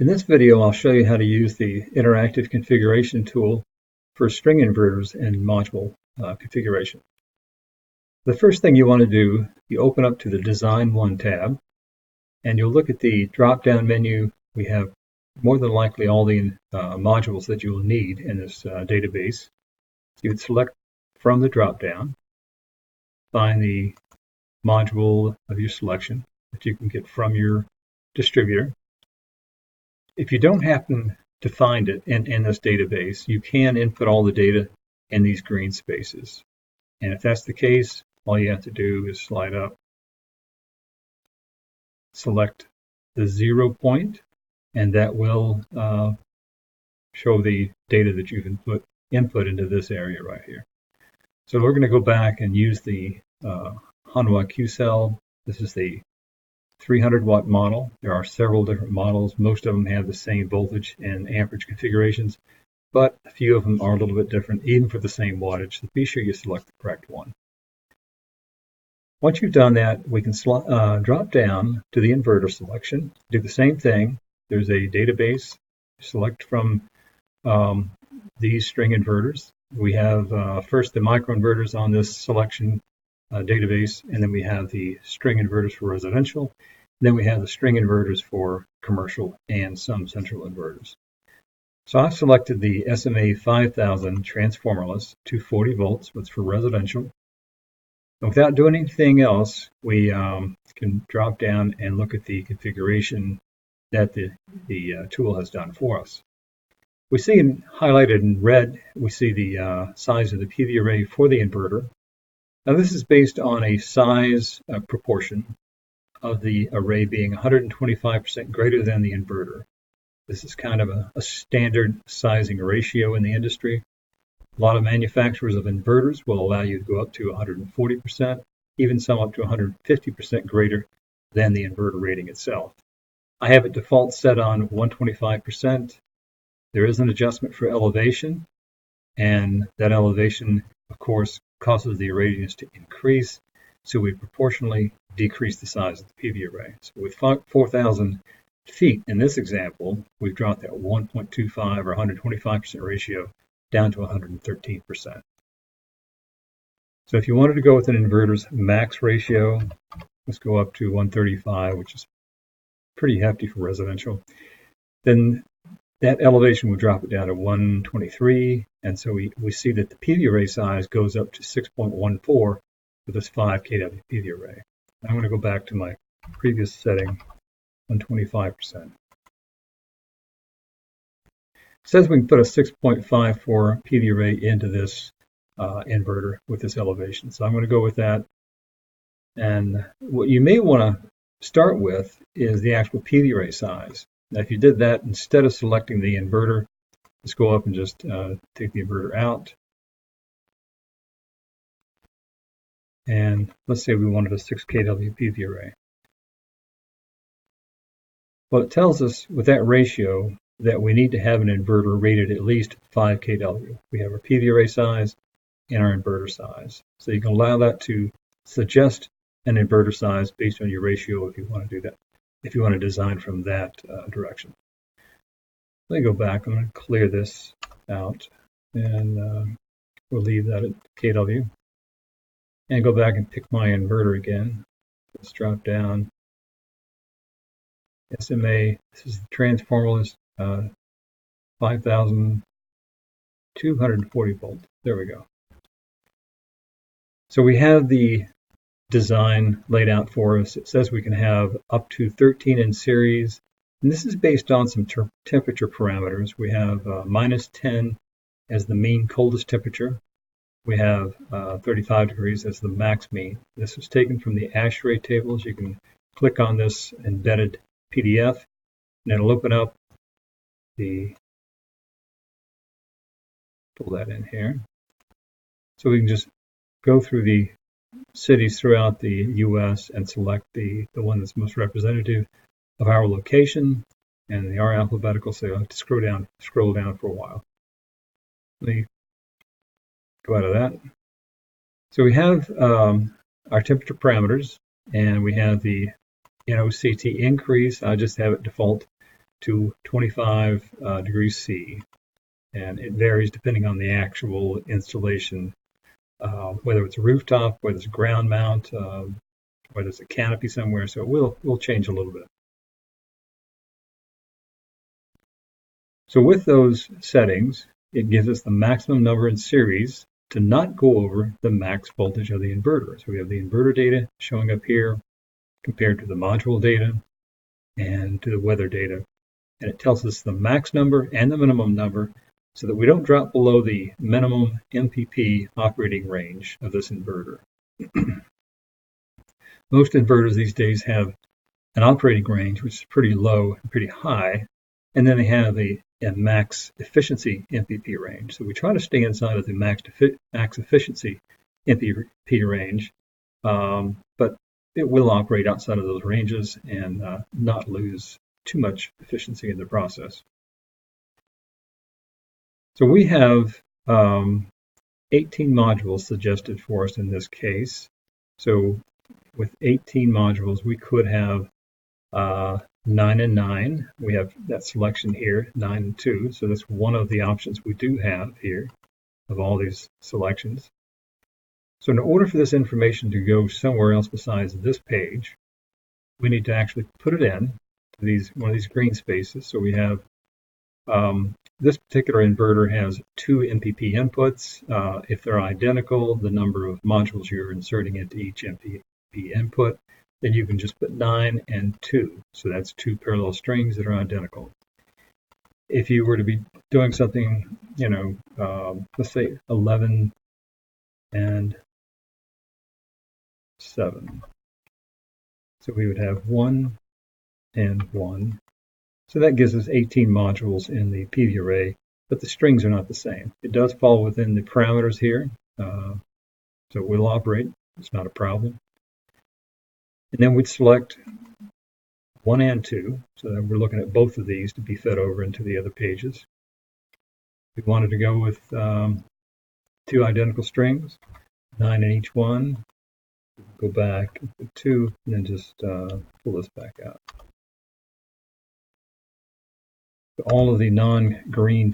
In this video, I'll show you how to use the interactive configuration tool for string inverters and module configuration. The first thing you want to do, you open up to the Design 1 tab, and you'll look at the drop-down menu. We have more than likely all the modules that you will need in this database. So you would select from the drop-down, find the module of your selection that you can get from your distributor. If you don't happen to find it in this database, you can input all the data in these green spaces. And if that's the case, all you have to do is slide up, select the 0 point, and that will show the data that you've input into this area right here. So we're going to go back and use the Hanwha Q-Cell. This is the 300-watt model. There are several different models. Most of them have the same voltage and amperage configurations, but a few of them are a little bit different, even for the same wattage. So be sure you select the correct one. Once you've done that, we can drop down to the inverter selection. Do the same thing. There's a database. Select from these string inverters. We have first the microinverters on this selection database, and then we have the string inverters for residential. Then we have the string inverters for commercial and some central inverters. So I've selected the SMA 5000 transformerless 240 volts, which is for residential. And without doing anything else, we can drop down and look at the configuration that the tool has done for us. We see highlighted in red, we see the size of the PV array for the inverter. Now this is based on a size proportion of the array being 125% greater than the inverter. This is kind of a standard sizing ratio in the industry. A lot of manufacturers of inverters will allow you to go up to 140%, even some up to 150% greater than the inverter rating itself. I have it default set on 125%. There is an adjustment for elevation, and that elevation, of course, causes the irradiance to increase, so we proportionally decrease the size of the PV array. So with 4,000 feet in this example, we've dropped that 1.25 or 125% ratio down to 113%. So if you wanted to go with an inverter's max ratio, let's go up to 135, which is pretty hefty for residential, then that elevation will drop it down to 123, and so we see that the PV array size goes up to 6.14 for this 5 kW PV array. I'm going to go back to my previous setting, 125%. It says we can put a 6.54 PV array into this inverter with this elevation, so I'm going to go with that. And what you may want to start with is the actual PV array size. Now, if you did that, instead of selecting the inverter, let's go up and just take the inverter out. And let's say we wanted a 6 kW PV array. Well, it tells us with that ratio that we need to have an inverter rated at least 5 kW. We have our PV array size and our inverter size. So you can allow that to suggest an inverter size based on your ratio if you want to do that. If you want to design from that direction. Let me go back. I'm going to clear this out, and we'll leave that at kW. And go back and pick my inverter again. Let's drop down. SMA, this is the transformerless 5,240 volt. There we go. So we have the design laid out for us. It says we can have up to 13 in series, and this is based on some temperature parameters. We have -10 as the mean coldest temperature. We have 35 degrees as the max mean. This was taken from the ASHRAE tables. You can click on this embedded PDF, and it'll open up the, pull that in here. So we can just go through the cities throughout the U.S. and select the one that's most representative of our location, and they are alphabetical, so you'll have to scroll down for a while. Let me go out of that. So we have our temperature parameters, and we have the NOCT increase. I just have it default to 25 degrees C. And it varies depending on the actual installation, whether it's a rooftop, whether it's a ground mount, whether it's a canopy somewhere. So we'll change a little bit. So with those settings, it gives us the maximum number in series to not go over the max voltage of the inverter. So we have the inverter data showing up here compared to the module data and to the weather data. And it tells us the max number and the minimum number so that we don't drop below the minimum MPP operating range of this inverter. Most inverters these days have an operating range which is pretty low and pretty high, and then they have a max efficiency MPP range. So we try to stay inside of the max efficiency MPP range, but it will operate outside of those ranges and not lose too much efficiency in the process. So we have 18 modules suggested for us in this case. So with 18 modules, we could have 9 and 9. We have that selection here, 9 and 2. So that's one of the options we do have here of all these selections. So in order for this information to go somewhere else besides this page, we need to actually put it in to one of these green spaces. So we have this particular inverter has 2 MPP inputs. If they're identical, the number of modules you're inserting into each MPP input, then you can just put 9 and 2. So that's 2 parallel strings that are identical. If you were to be doing something, let's say 11 and 7. So we would have 1 and 1. So that gives us 18 modules in the PV array, but the strings are not the same. It does fall within the parameters here, so it will operate. It's not a problem. And then we'd select 1 and 2, so that we're looking at both of these to be fed over into the other pages. We wanted to go with 2 identical strings, 9 in each one. Go back, put 2, and then just pull this back out. All of the non-green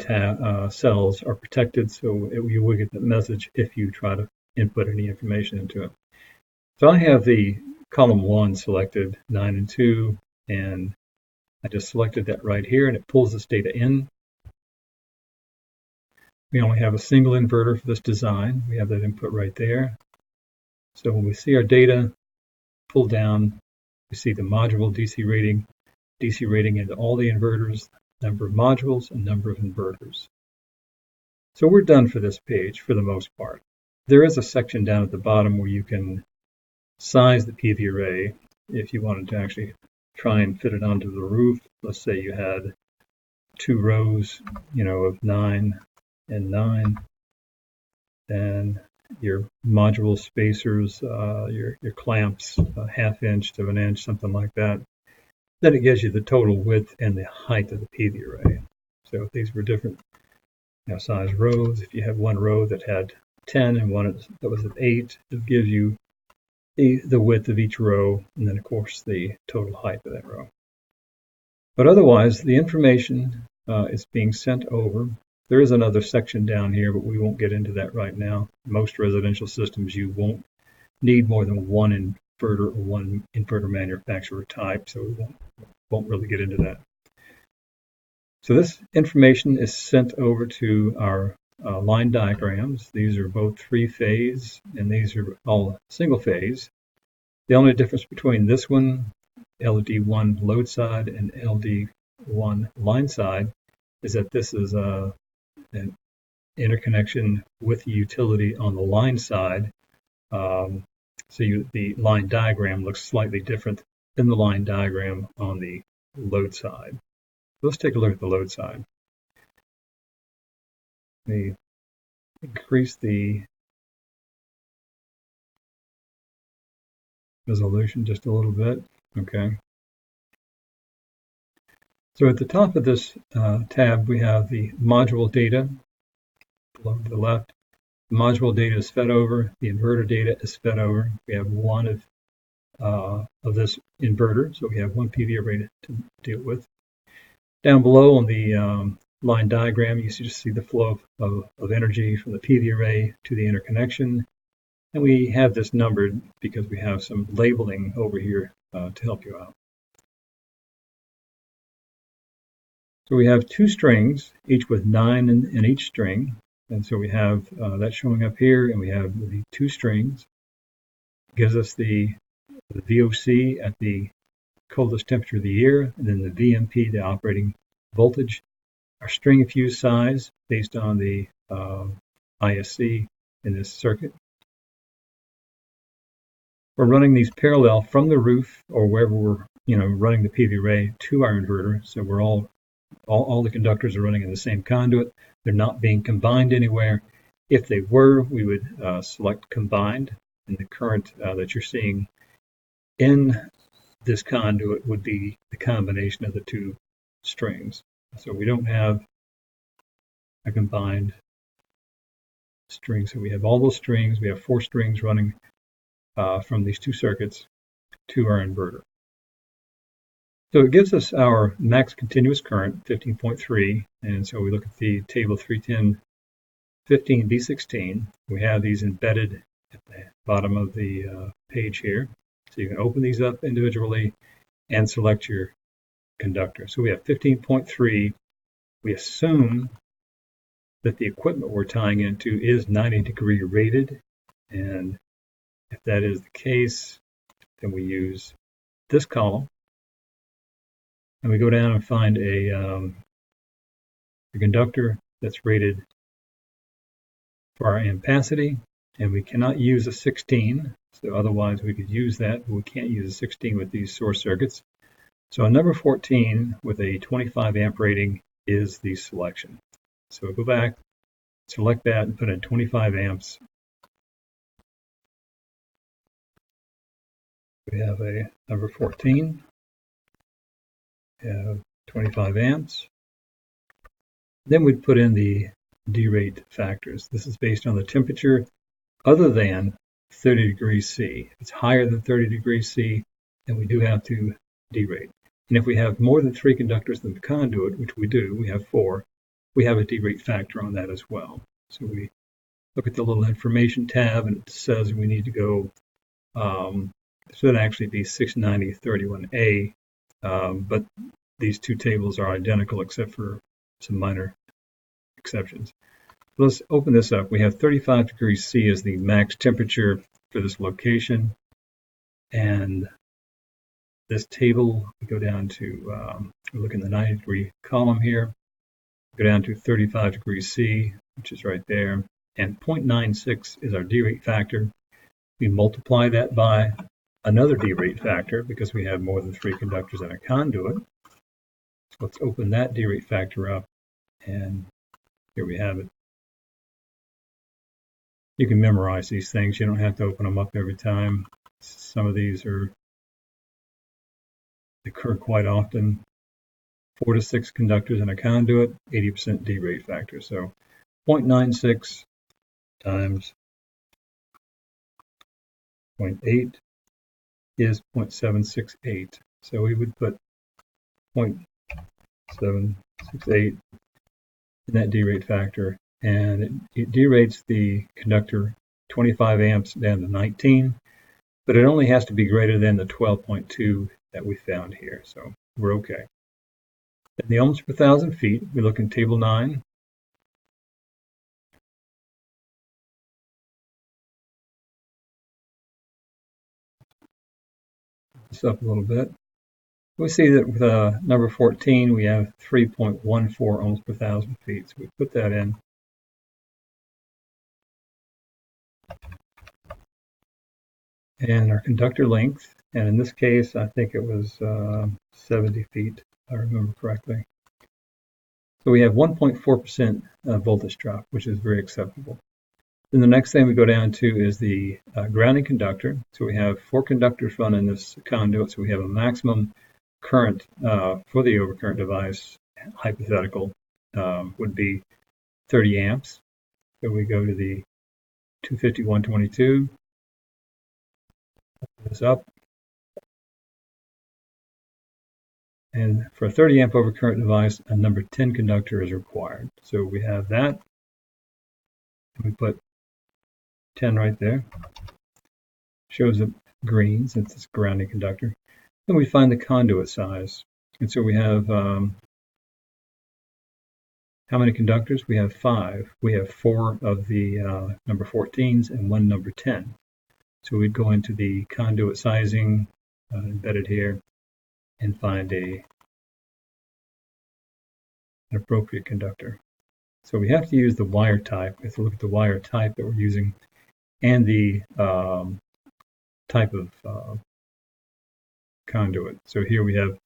cells are protected, so you will get the message if you try to input any information into it. So I have the column 1 selected, 9 and 2, and I just selected that right here, and it pulls this data in. We only have a single inverter for this design. We have that input right there. So when we see our data pull down, we see the module DC rating into all the inverters, number of modules, and number of inverters. So we're done for this page for the most part. There is a section down at the bottom where you can size the PV array if you wanted to actually try and fit it onto the roof. Let's say you had 2 rows, of 9 and 9, and your module spacers, your clamps, 1/2 inch to 1 inch, something like that. Then it gives you the total width and the height of the PV array. So if these were different size rows, if you had one row that had 10 and one that was at 8, it gives you the width of each row, and then of course the total height of that row. But otherwise, the information is being sent over. There is another section down here, but we won't get into that right now. Most residential systems, you won't need more than one inverter or one inverter manufacturer type, so we won't really get into that. So this information is sent over to our line diagrams. These are both 3-phase, and these are all single phase. The only difference between this one, LD1 load side, and LD1 line side, is that this is an interconnection with the utility on the line side. So the line diagram looks slightly different than the line diagram on the load side. Let's take a look at the load side. Let me increase the resolution just a little bit. Okay. So at the top of this tab, we have the module data. Below to the left, the module data is fed over. The inverter data is fed over. We have one of this inverter, so we have one PV array to deal with. Down below on the line diagram, you just see the flow of energy from the PV array to the interconnection. And we have this numbered because we have some labeling over here to help you out. So we have two strings, each with 9 in each string. And so we have that showing up here, and we have the two strings. It gives us the VOC at the coldest temperature of the year, and then the VMP, the operating voltage. Our string fuse size based on the ISC in this circuit. We're running these parallel from the roof or wherever we're running the PV array to our inverter. So we're all the conductors are running in the same conduit. They're not being combined anywhere. If they were, we would select combined, and the current that you're seeing in this conduit would be the combination of the two strings. So we don't have a combined string. So we have all those strings. We have 4 strings running from these two circuits to our inverter. So it gives us our max continuous current, 15.3, and so we look at the table 310.15b16. We have these embedded at the bottom of the page here. So you can open these up individually and select your conductor. So we have 15.3. We assume that the equipment we're tying into is 90-degree rated, and if that is the case, then we use this column, and we go down and find a conductor that's rated for our ampacity, and we cannot use a 16, so otherwise we could use that, but we can't use a 16 with these source circuits. So a number 14 with a 25 amp rating is the selection. So go back, select that, and put in 25 amps. We have a number 14. We have 25 amps. Then we'd put in the derate factors. This is based on the temperature other than 30 degrees C. If it's higher than 30 degrees C, then we do have to derate. And if we have more than 3 conductors in the conduit, which we do, we have 4, we have a derate factor on that as well. So we look at the little information tab, and it says we need to go, this would actually be 690.31A, but these two tables are identical except for some minor exceptions. Let's open this up. We have 35 degrees C as the max temperature for this location. And this table, we go down to, we look in the 90-degree column here, go down to 35 degrees C, which is right there. And 0.96 is our derate factor. We multiply that by another derate factor because we have more than 3 conductors in a conduit. So let's open that derate factor up, and here we have it. You can memorize these things. You don't have to open them up every time. Some of these occur quite often. 4 to 6 conductors in a conduit, 80% derate factor. So 0.96 times 0.8 is 0.768. So we would put 0.768 in that derate factor, and it derates the conductor 25 amps down to 19, but it only has to be greater than the 12.2 that we found here, so we're okay. In the ohms per 1,000 feet, we look in table 9. This up a little bit. We see that with number 14, we have 3.14 ohms per 1,000 feet. So we put that in. And our conductor length, and in this case, I think it was 70 feet, if I remember correctly. So we have 1.4% voltage drop, which is very acceptable. Then the next thing we go down to is the grounding conductor. So we have 4 conductors running this conduit, so we have a maximum current for the overcurrent device, hypothetical, would be 30 amps. So we go to the 251.22, open this up, And for a 30 amp overcurrent device, a number 10 conductor is required. So we have that. We put 10 right there. Shows up green since it's a grounding conductor. Then we find the conduit size. And so we have how many conductors? We have 5. We have 4 of the number 14s and 1 number 10. So we'd go into the conduit sizing embedded here and find an appropriate conductor. So we have to use the wire type. We have to look at the wire type that we're using and the type of conduit. So here we have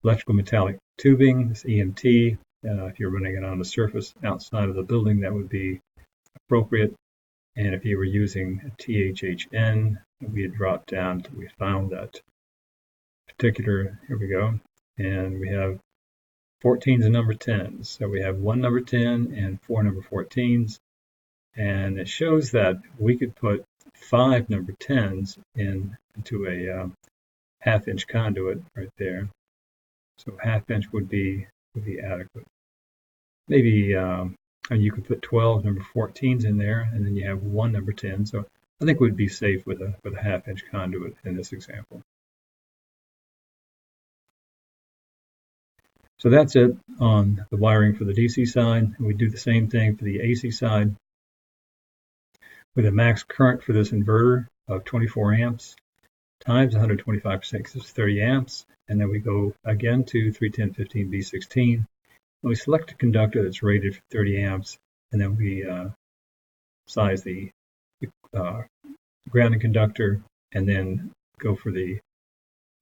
electrical metallic tubing, this EMT. If you're running it on the surface outside of the building, that would be appropriate. And if you were using a THHN, we had dropped down until we found that particular, here we go. And we have 14s and number 10s. So we have 1 number 10 and 4 number 14s. And it shows that we could put 5 number 10s into a half-inch conduit right there. So half-inch would be adequate. Maybe you could put 12 number 14s in there, and then you have 1 number 10. So I think we'd be safe with a half-inch conduit in this example. So that's it on the wiring for the DC side. We do the same thing for the AC side. With a max current for this inverter of 24 amps times 125% because it's 30 amps. And then we go again to 310/15B16. And we select a conductor that's rated for 30 amps. And then we size the grounding conductor and then go for the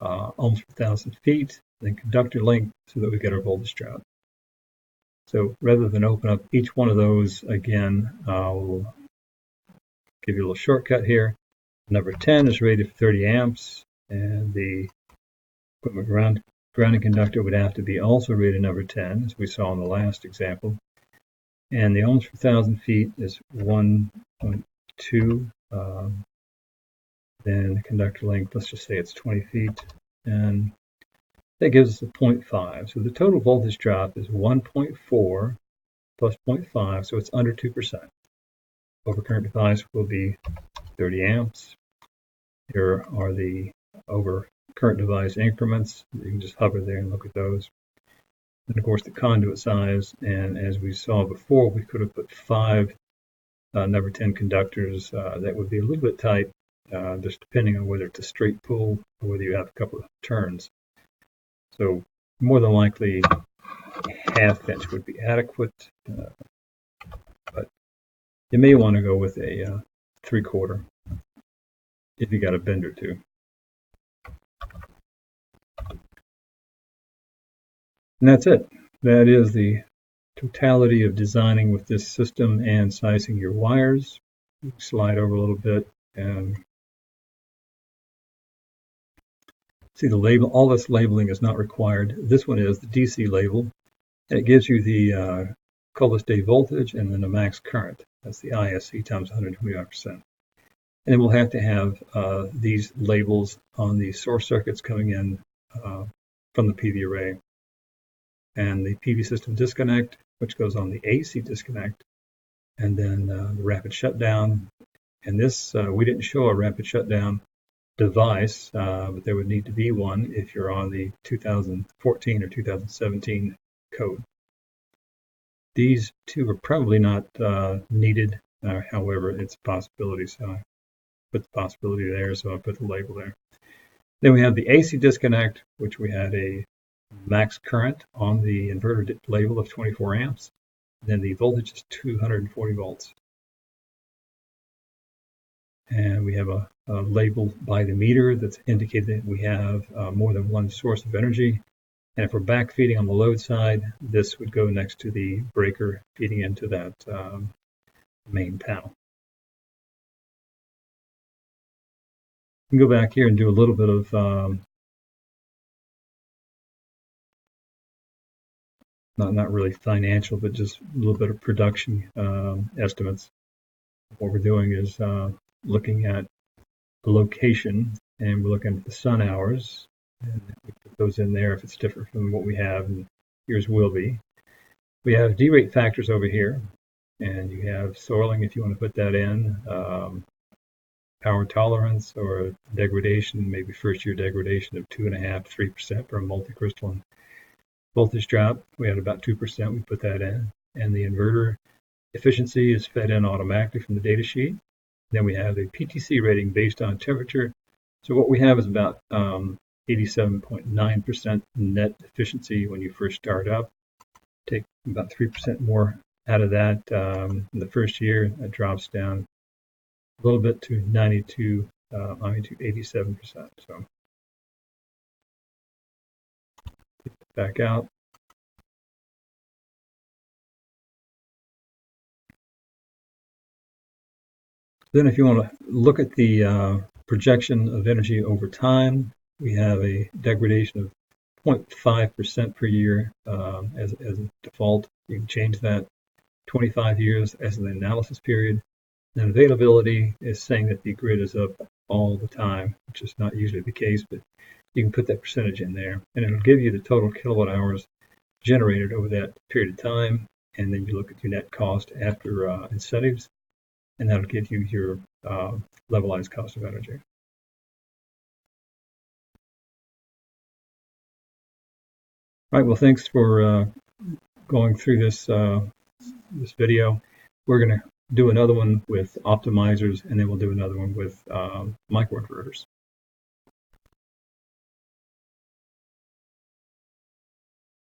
ohms per 1,000 feet, then conductor length so that we get our voltage drop. So rather than open up each one of those again, I'll give you a little shortcut here. Number 10 is rated for 30 amps, and the equipment grounding conductor would have to be also rated number 10, as we saw in the last example. And the ohms per 1,000 feet is 1.2. Then the conductor length, let's just say it's 20 feet, and that gives us a 0.5. So the total voltage drop is 1.4 plus 0.5, so it's under 2%. Overcurrent device will be 30 amps. Here are the overcurrent device increments. You can just hover there and look at those. And of course the conduit size, and as we saw before, we could have put 5 number 10 conductors. That would be a little bit tight, just depending on whether it's a straight pull or whether you have a couple of turns. So more than likely half-inch would be adequate, but you may want to go with a 3/4 if you got a bend or two. And that's it. That is the totality of designing with this system and sizing your wires. Slide over a little bit and see the label. All this labeling is not required. This one is the DC label. And it gives you the coldest day voltage and then the max current. That's the ISC times 125%. And then we'll have to have these labels on the source circuits coming in from the PV array. And the PV system disconnect, which goes on the AC disconnect, and then the rapid shutdown. And this, we didn't show a rapid shutdown device, but there would need to be one if you're on the 2014 or 2017 code. These two are probably not needed. However, it's a possibility, so I put the possibility there, so I put the label there. Then we have the AC disconnect, which we had a max current on the inverter label of 24 amps. And then the voltage is 240 volts. And we have a label by the meter that's indicated that we have more than one source of energy. And if we're back feeding on the load side, this would go next to the breaker feeding into that main panel. We can go back here and do a little bit of not really financial, but just a little bit of production estimates. What we're doing is looking at the location, and we're looking at the sun hours, And we put those in there if it's different from what we have, and yours will be. We have derate factors over here, and you have soiling if you want to put that in, power tolerance or degradation, maybe first year degradation of 2.5% to 3% for a multicrystalline voltage drop. We had about 2%, we put that in. And the inverter efficiency is fed in automatically from the data sheet. Then we have a PTC rating based on temperature. So what we have is about 87.9% net efficiency when you first start up. Take about 3% more out of that in the first year. That drops down a little bit to 87%. So back out. Then if you want to look at the projection of energy over time, we have a degradation of 0.5% per year as a default. You can change that 25 years as an analysis period. And availability is saying that the grid is up all the time, which is not usually the case, but you can put that percentage in there. And it'll give you the total kilowatt hours generated over that period of time. And then you look at your net cost after incentives, and that'll give you your levelized cost of energy. All right, well, thanks for going through this video. We're going to do another one with optimizers, and then we'll do another one with microinverters.